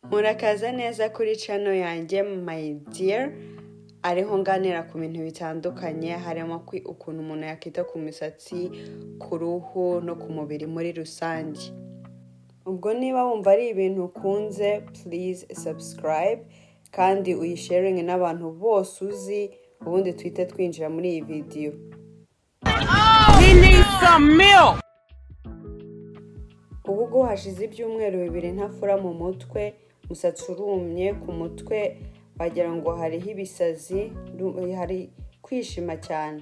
Murakaza neza kuri channel yanjye my dear, ariho nganira ku bintu bitandukanye harimo ukuntu umuntu yakita ku misatsi, ku ruhu no ku mubiri muri rusange. Ubwo niba wumva ari ibintu ukunze, please subscribe kandi uyisharinge n'abantu bose uzi, ubundi twite twinjira muri iyi video. He needs some milk. Ubwo hashize ibyumweru 2 ntafura mu mutwe, umusatsi urumye ku mutwe, wagira ngo hariho ibisazi, hari kwishima cyane.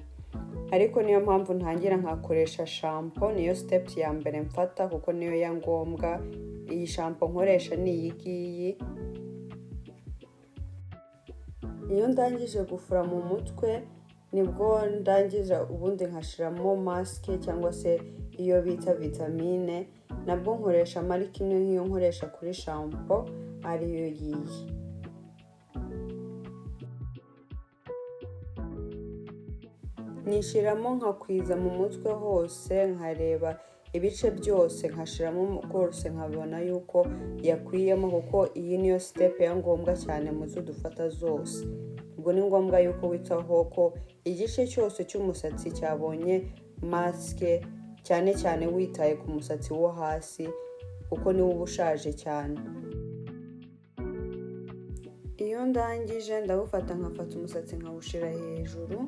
Ariko niyo mpamvu ntangira nkakoresha shampoo, niyo step ya mbere mfata kuko niyo ya ngombwa. Iyi shampoo nkoresha ni iyi ngiyi. Iyo ndangije gufura mu mutwe nibwo ndangiza ubundi nkashiramo mask cyangwa se iyo bita vitamine, nabwo nkoresha marike imwe nk'iyo nkoresha kuri shampoo ariyo yiyi. Nishiramo nkakwiza mu mutwe hose, nkareba ibice byose, nkashiramo rwose nkabona yuko yakwiyemo, kuko iyi niyo step ya ngombwa cyane mu zo dufata zose. Ubwo ni ngombwa yuko witaho ko igice cyose cy'umusatsi cyabonye mask, cyane cyane witaye ku musatsi wo hasi kuko niwo ubushaje cyane. Iyo ndangije ndawufata nkafata umusatsi nkawushira hejuru,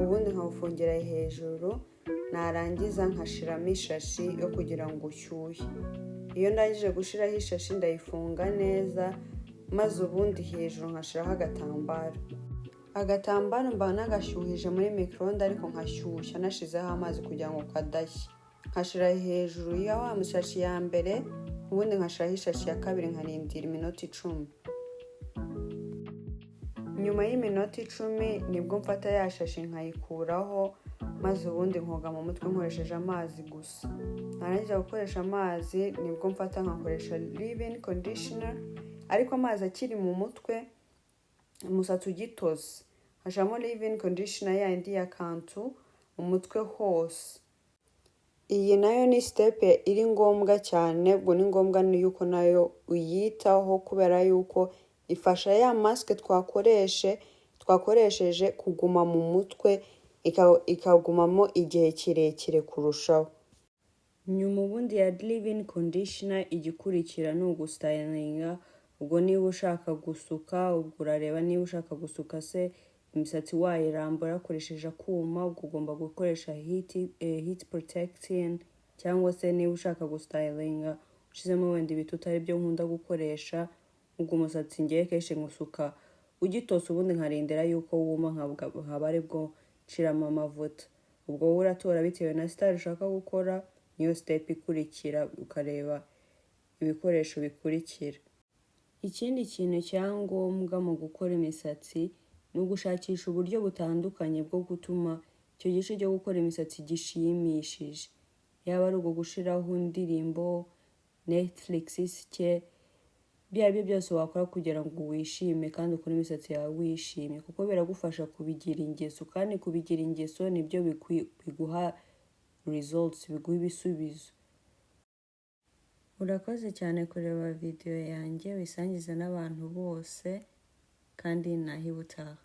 ubundi nkawufungira hejuru, narangiza nkashiramo ishashi yo kugira ngo ushyuhe. Iyo ndangije gushiraho ishashi ndayifunga neza, maze ubundi hejuru nkashiraho agatambaro mba nagashyuhije muri micro-onde, ariko nkashyushya nashizeho amazi kugira ngo kadashya. Nkashira hejuru ya wa mushashi ya mbere, ubundi nkashiraho ishashi ya kabiri, nkarindira iminota 10. Nyuma y'iminota 10 nibwo mfata ya shashi nkayikuraho, maze ubundi nkoga mu mutwe nkoresheje amazi gusa. Narangiza gukoresha amazi nibwo mfata nkakoresha leave-in conditioner, ariko amazi akiri mu mutwe umusatsi ugitose, hashamo leave-in conditioner yandi ya kantu mu mutwe hose. Iyi nayo ni step iri ngombwa cyane, ubwo ni ngombwa yuko nayo uyitaho kubera yuko ifasha ya mask twakoresheje kuguma mu mutwe, ikagumamo igihe kirekire kurushaho. Nyuma ubundi ya leave-in conditioner igikurikira ni ugustylinga. Ubwo niba ushaka gusuka, ubwo urareba niba ushaka gusuka se imisatsi wayirambura ukoresheje akuma, ubwo ugomba gukoresha heat protecting, cyangwa se niba ushaka gustylinga ushizemo wenda ibitutu ari byo nkunda gukoresha, ubwo umusatsi ngiye kenshi ngusuka ugitose, ubundi nkarindira yuko wuma nkaba ari bwo nshiramo amavuta. Ubwo wowe uratora bitewe na style ushaka gukora, niyo step ikurikira ukareba ibikoresho bikurikira. Ikindi kintu cyangombwa mu gukora imisatsi ni ugushakisha uburyo butandukanye bwo gutuma icyo gice cyo gukora imisatsi gishimishije. Yaba ari ubwo gushiraho indirimbo, Netflix cye, byari byose wakora kugira ngo wishime kandi ukore imisatsi yawe wishimye, kuko biragufasha kubigira ingeso, kandi kubigira ingeso nibyo biguha results, biguha ibisubizo. Urakoze cyane kureba video yanjye, wisangiza n'abantu bose, kandi naho ubutaha.